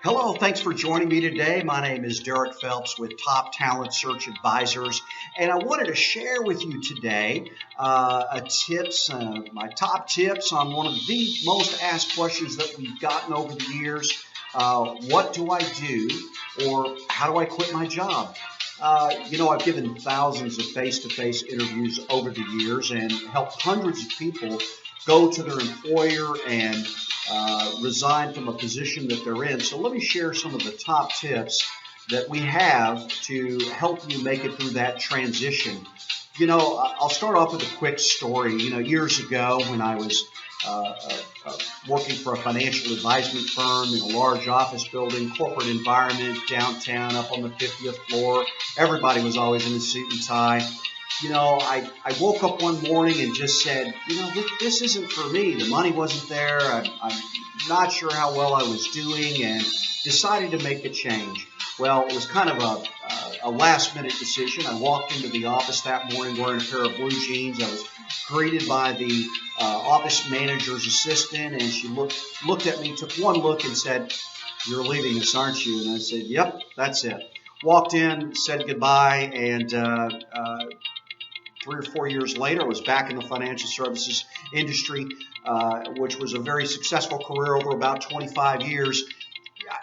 Hello, thanks for joining me today. My name is Derek Phelps with Top Talent Search Advisors, and I wanted to share with you today my top tips on one of the most asked questions that we've gotten over the years. What do I do, or how do I quit my job? I've given thousands of face-to-face interviews over the years and helped hundreds of people go to their employer and resign from a position that they're in. So let me share some of the top tips that we have to help you make it through that transition. I'll start off with a quick story. Years ago when I was working for a financial advisement firm in a large office building, corporate environment, downtown, up on the 50th floor, everybody was always in a suit and tie. I woke up one morning and just said, this isn't for me. The money wasn't there. I'm not sure how well I was doing, and decided to make a change. Well, it was kind of a last-minute decision. I walked into the office that morning wearing a pair of blue jeans. I was greeted by the office manager's assistant, and she looked at me, took one look, and said, "You're leaving us, aren't you?" And I said, "Yep, that's it." Walked in, said goodbye, and 3 or 4 years later, I was back in the financial services industry, which was a very successful career over about 25 years.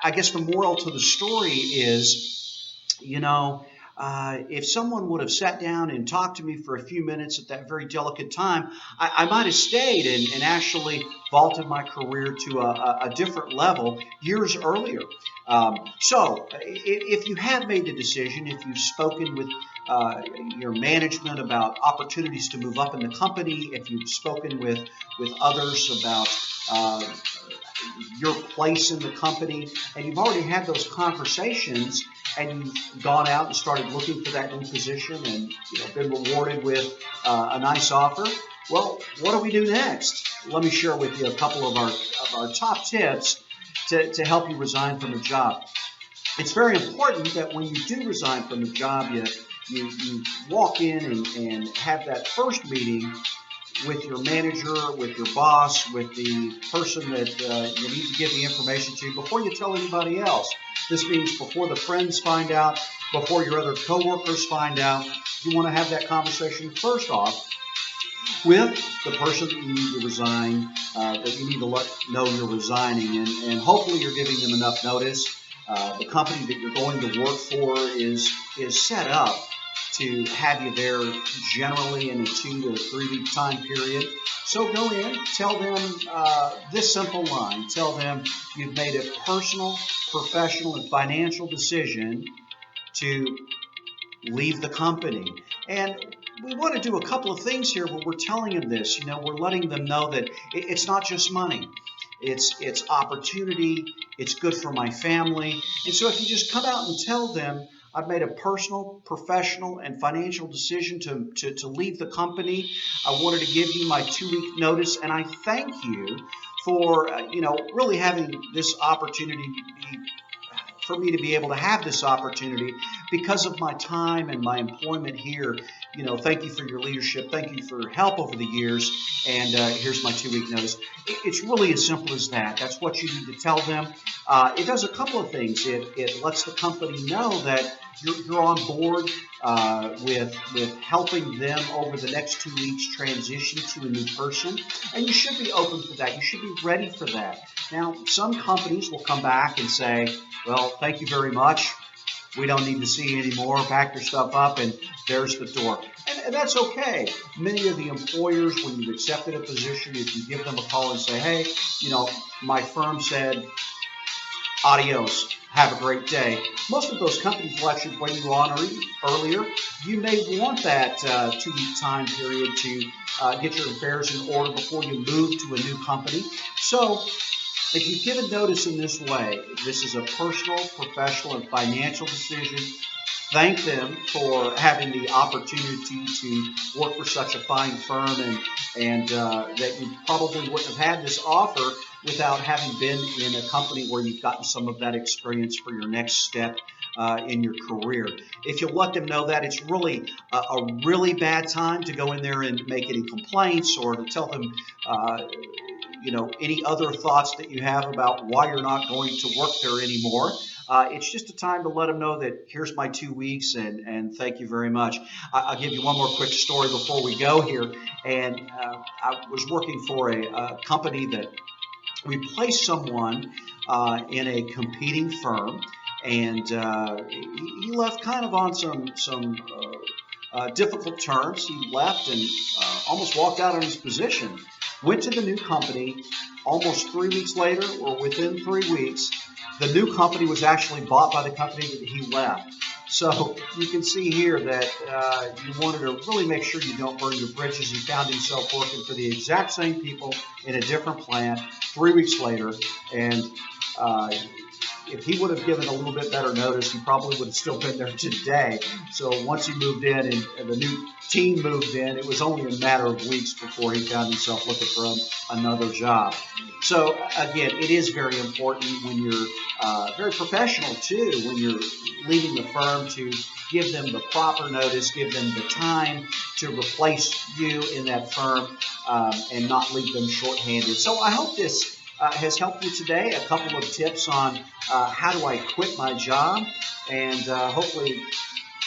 I guess the moral to the story is, if someone would have sat down and talked to me for a few minutes at that very delicate time, I might have stayed and actually vaulted my career to a different level years earlier. So if you have made the decision, if you've spoken with your management about opportunities to move up in the company, if you've spoken with others about your place in the company, and you've already had those conversations, and you've gone out and started looking for that new position, and been rewarded with a nice offer. Well, what do we do next? Let me share with you a couple of our top tips to help you resign from a job. It's very important that when you do resign from a job, you walk in and have that first meeting with your manager, with your boss, with the person that you need to give the information to before you tell anybody else. This means before the friends find out, before your other coworkers find out. You want to have that conversation first off with the person that you need to resign, that you need to let know you're resigning, and hopefully you're giving them enough notice. The company that you're going to work for is set up to have you there generally in a 2 to 3 week time period. So go in, tell them this simple line. Tell them you've made a personal, professional, and financial decision to leave the company. And we want to do a couple of things here where we're telling them this. We're letting them know that it's not just money. It's opportunity. It's good for my family. And so if you just come out and tell them, I've made a personal, professional, and financial decision to leave the company. I wanted to give you my 2 week notice, and I thank you for really having this opportunity, for me to be able to have this opportunity because of my time and my employment here. Thank you for your leadership. Thank you for your help over the years. And here's my 2 week notice. It's really as simple as that. That's what you need to tell them. It does a couple of things. It lets the company know that you're on board with helping them over the next 2 weeks transition to a new person. And you should be open for that. You should be ready for that. Now, some companies will come back and say, well, thank you very much. We don't need to see you anymore. Pack your stuff up, and there's the door. And that's okay. Many of the employers, when you've accepted a position, if you give them a call and say, hey, my firm said, adios, have a great day. Most of those companies will actually bring you on earlier. You may want that 2 week time period to get your affairs in order before you move to a new company. So if you've given notice in this way, this is a personal, professional, and financial decision. Thank them for having the opportunity to work for such a fine firm, and that you probably wouldn't have had this offer without having been in a company where you've gotten some of that experience for your next step in your career. If you let them know that, it's really a really bad time to go in there and make any complaints or to tell them any other thoughts that you have about why you're not going to work there anymore. It's just a time to let them know that here's my 2 weeks, and thank you very much. I'll give you one more quick story before we go here. And I was working for a company that we placed someone in a competing firm, and he left kind of on some difficult terms. He left and almost walked out on his position. Went to the new company. Almost 3 weeks later, or within 3 weeks, the new company was actually bought by the company that he left. So you can see here that you wanted to really make sure you don't burn your bridges. He found himself working for the exact same people in a different plant 3 weeks later, and if he would have given a little bit better notice, he probably would have still been there today. So once he moved in and the new team moved in, it was only a matter of weeks before he found himself looking for another job. So again, it is very important when you're very professional too, when you're leaving the firm, to give them the proper notice, give them the time to replace you in that firm, and not leave them shorthanded. So I hope this has helped you today. A couple of tips on how do I quit my job, and hopefully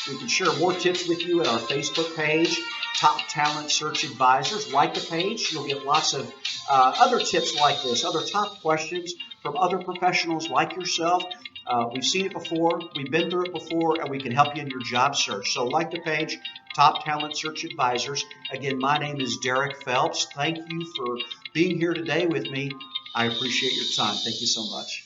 we can share more tips with you at our Facebook page, Top Talent Search Advisors. Like the page, you'll get lots of other tips like this, other top questions from other professionals like yourself. We've seen it before, we've been through it before, and we can help you in your job search. So like the page, Top Talent Search Advisors. Again, my name is Derek Phelps. Thank you for being here today with me. I appreciate your time. Thank you so much.